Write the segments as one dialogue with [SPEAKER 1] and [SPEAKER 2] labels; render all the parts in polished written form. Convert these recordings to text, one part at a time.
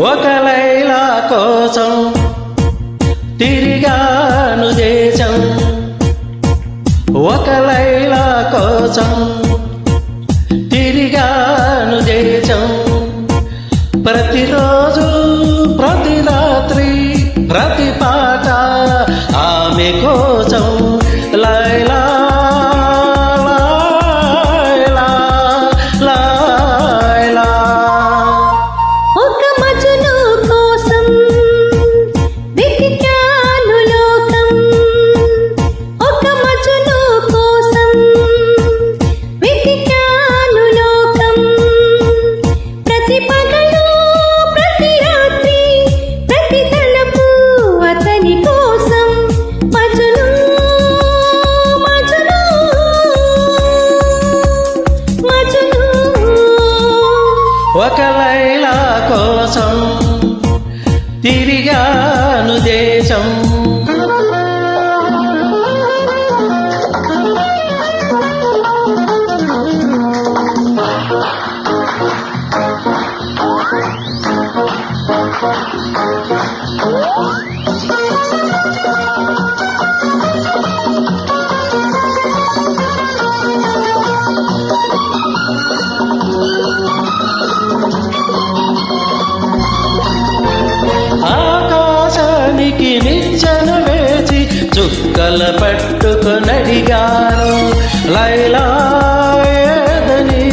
[SPEAKER 1] ఒక లైలా కోసం తిరిగాను దేశం, ఒక లైలా కోసం తిరిగాను దేశం. ప్రతిరోజు ప్రతి రాత్రి ప్రతి పాట ఆమె కోసం. లైలా ఒక లైలా కోసం తిరిగాను దేశం. ఆకాశానికి నిచ్చెన వేసి చుక్కల పట్టుకునడిగాను. లైలా ఏదని,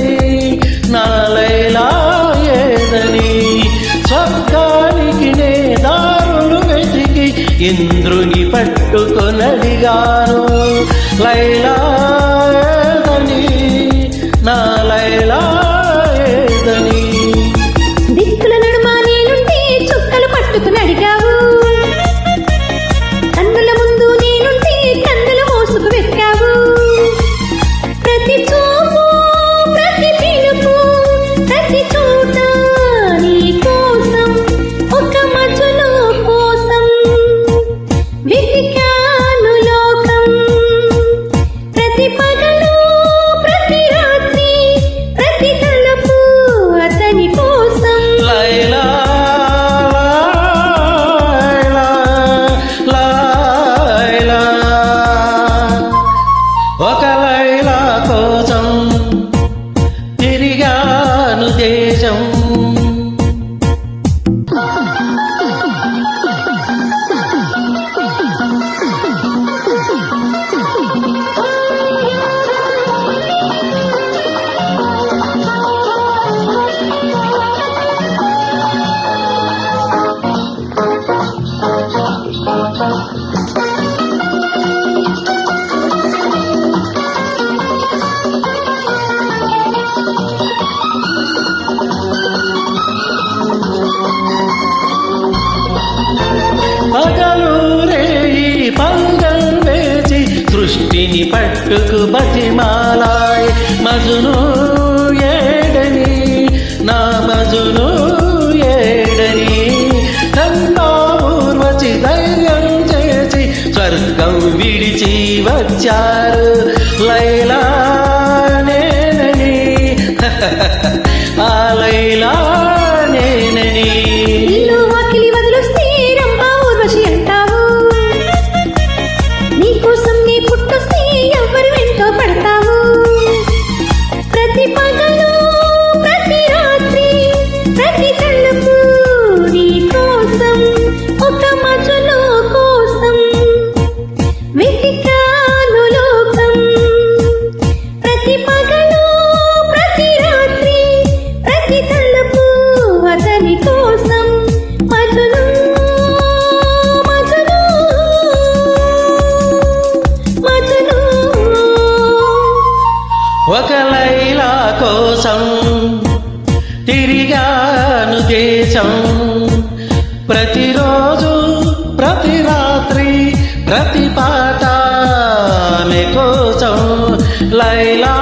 [SPEAKER 1] నా లైలా ఏదని. స్వర్గానికి నే దారులు వెతికి ఇంద్రుని పట్టుకునడిగాను. లైలా ఏదని, నా లైలా ఏదని.
[SPEAKER 2] దిక్కుల నడుమ నేనుంటే చుక్కలు పట్టుకుని అడిగావు, కన్నుల ముందు నేనుంటే కన్నుల మోసుకు వెక్కావు. ప్రతి చూపు ప్రతి పిలుపు ప్రతి చోట నీ కోసం, ఒక మజును కోసం వెతికాను లోకం. ప్రతి పగలు ప్రతి రాత్రి ప్రతి తలపు అతని కోసం.
[SPEAKER 1] లైలా లైలా ఒక లైలా కోసం తిరిగాను దేశం. పగలు రేయి పంగం వేసి సృష్టిని పట్టుకు బతిమాలాయ్. మజును ఏడని, నా మజును ఏడని. నన్నా ఊర్వశి ధైర్యం చేసి స్వర్గం విడిచి వచ్చారు. లైలా నేనని, ఆ లైలా నేనని.
[SPEAKER 2] ఇల్లు వాకిలి వదిలేస్తే రంభా ఊర్వశి అంటావు, నీకోసం నీ పుట్టొస్తే ఎవరి వెంటో పడతావు.
[SPEAKER 1] దేశం. ప్రతిరోజు ప్రతి రాత్రి ప్రతి పాట ఆమె కోసం లైలా